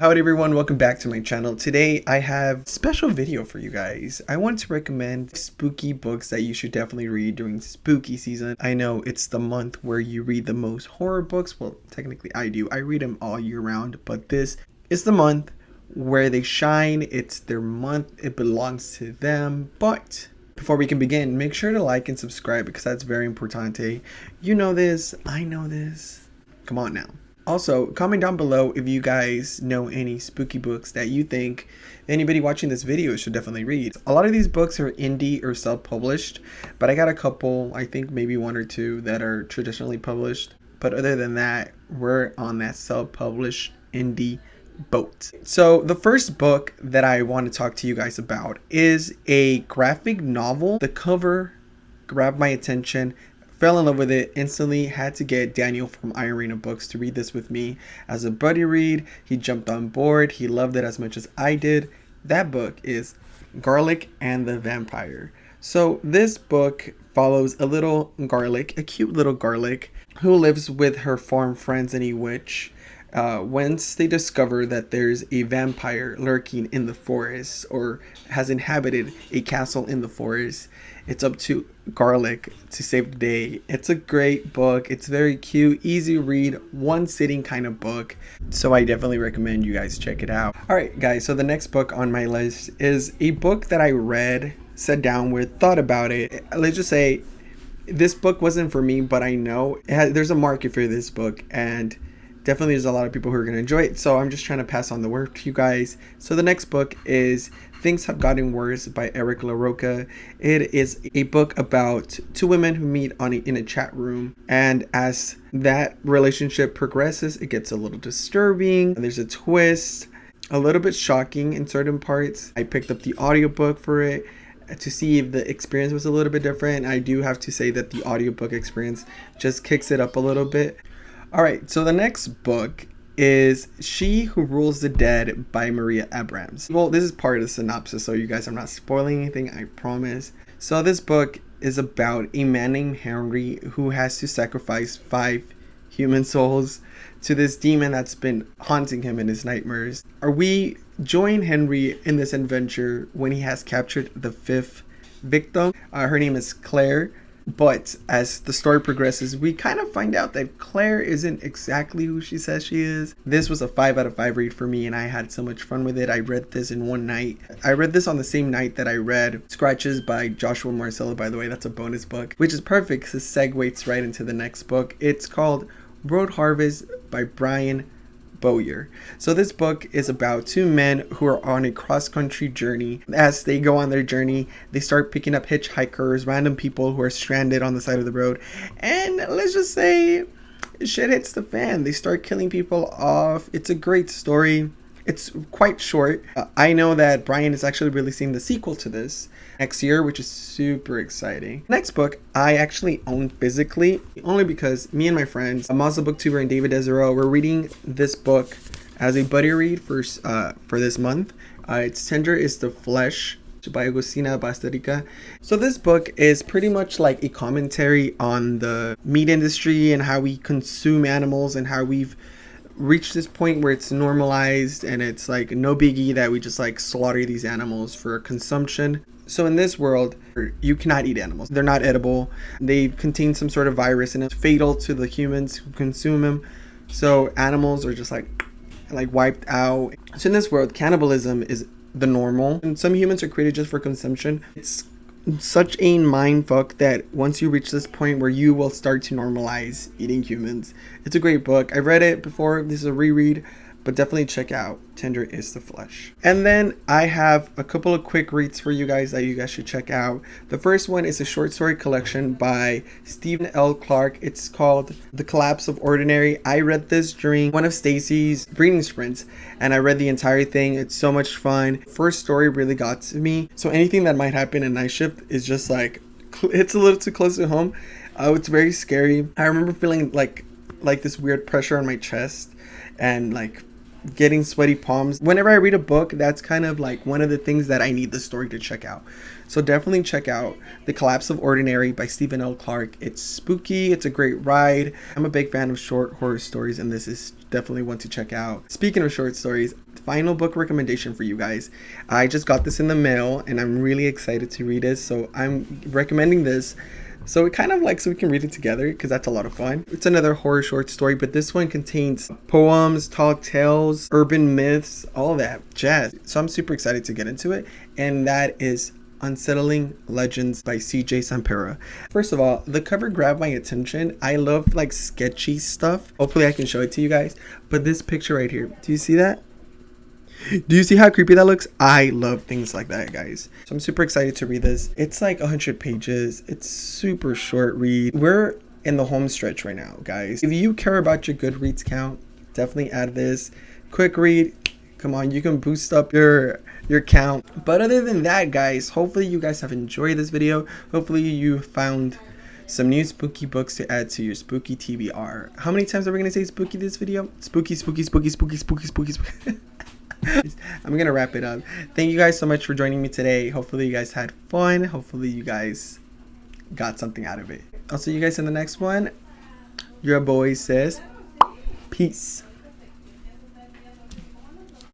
Howdy everyone, welcome back to my channel. Today I have a special video for you guys. I want to recommend spooky books that you should definitely read during spooky season. I know it's the month where you read the most horror books. Well, technically I do. I read them all year round, but this is the month where they shine. It's their month. It belongs to them. But before we can begin, make sure to like and subscribe because that's very important. You know this. I know this. Come on now. Also, comment down below if you guys know any spooky books that you think anybody watching this video should definitely read. A lot of these books are indie or self-published, but I got a couple, I think maybe one or two that are traditionally published. But other than that, we're on that self-published indie boat. So the first book that I want to talk to you guys about is a graphic novel. The cover grabbed my attention. Fell in love with it instantly. Had to get Daniel from Irina Books to read this with me as a buddy read. He jumped on board. He loved it as much as I did. That book is Garlic and the Vampire. So this book follows a little garlic, a cute little garlic, who lives with her farm friends and a witch. Once they discover that there's a vampire lurking in the forest or has inhabited a castle in the forest, it's up to Garlic to save the day. It's a great book. It's very cute, easy read, one sitting kind of book. So I definitely recommend you guys check it out. Alright guys, so the next book on my list is a book that I read, sat down with, thought about it. Let's just say this book wasn't for me, but I know there's a market for this book and definitely there's a lot of people who are going to enjoy it. So I'm just trying to pass on the word to you guys. So the next book is Things Have Gotten Worse by LaRocca. It is a book about two women who meet in a chat room. And as that relationship progresses, it gets a little disturbing. There's a twist, a little bit shocking in certain parts. I picked up the audiobook for it to see if the experience was a little bit different. I do have to say that the audiobook experience just kicks it up a little bit. Alright, so the next book is She Who Rules the Dead by Maria Abrams. Well, this is part of the synopsis, so you guys, I'm not spoiling anything, I promise. So this book is about a man named Henry who has to sacrifice 5 human souls to this demon that's been haunting him in his nightmares. We join Henry in this adventure when he has captured the 5th victim. Her name is Claire. But as the story progresses, we kind of find out that Claire isn't exactly who she says she is. This was a 5 out of 5 read for me and I had so much fun with it. I read this in one night. I read this on the same night that I read Scratches by Joshua Marsella, by the way. That's a bonus book, which is perfect because it segues right into the next book. It's called Road Harvest by Bowyer. So this book is about 2 men who are on a cross-country journey. As they go on their journey, they start picking up hitchhikers, random people who are stranded on the side of the road. And let's just say shit hits the fan. They start killing people off. It's a great story. It's quite short. I know that Brian is actually releasing the sequel to this next year, which is super exciting. Next book I actually own physically, only because me and my friends, Mazda Booktuber and David Desero, were reading this book as a buddy read for this month. It's Tinder is the Flesh by Agustina, Bazterica. So this book is pretty much like a commentary on the meat industry and how we consume animals and how we've reached this point where it's normalized and it's like no biggie that we just like slaughter these animals for consumption. So in this world, you cannot eat animals. They're not edible. They contain some sort of virus and it's fatal to the humans who consume them. So animals are just like wiped out. So in this world, cannibalism is the normal and some humans are created just for consumption. It's such a mind fuck that once you reach this point where you will start to normalize eating humans. It's a great book. I read it before. This is a reread, but definitely check out Tinder is the Flesh. And then I have a couple of quick reads for you guys that you guys should check out. The first one is a short story collection by Stephen L. Clark. It's called The Collapse of Ordinary. I read this during one of Stacy's reading sprints and I read the entire thing. It's so much fun. First story really got to me. So anything that might happen in night shift is just like, it's a little too close to home. It's very scary. I remember feeling like this weird pressure on my chest and like getting sweaty palms. Whenever I read a book, that's kind of like one of the things that I need the story to check out. So definitely check out The Collapse of Ordinary by Stephen L. Clark. It's spooky, it's a great ride. I'm a big fan of short horror stories, and this is definitely one to check out. Speaking of short stories, final book recommendation for you guys. I just got this in the mail and I'm really excited to read it, so I'm recommending this. So it kind of like, so we can read it together, because that's a lot of fun. It's another horror short story, but this one contains poems, tall tales, urban myths, all that jazz. So I'm super excited to get into it, and that is Unsettling Legends by CJ Sampera. First of all, the cover grabbed my attention. I love like sketchy stuff. Hopefully I can show it to you guys. But this picture right here, do you see that? Do you see how creepy that looks? I love things like that, guys. So I'm super excited to read this. It's like 100 pages. It's super short read. We're in the home stretch right now, guys. If you care about your Goodreads count, definitely add this. Quick read. Come on, you can boost up your count. But other than that, guys, hopefully you guys have enjoyed this video. Hopefully you found some new spooky books to add to your spooky TBR. How many times are we gonna say spooky this video? Spooky, spooky, spooky, spooky, spooky, spooky, spooky. I'm gonna wrap it up. Thank you guys so much for joining me today. Hopefully you guys had fun. Hopefully you guys got something out of it. I'll see you guys in the next one. Your boy says peace.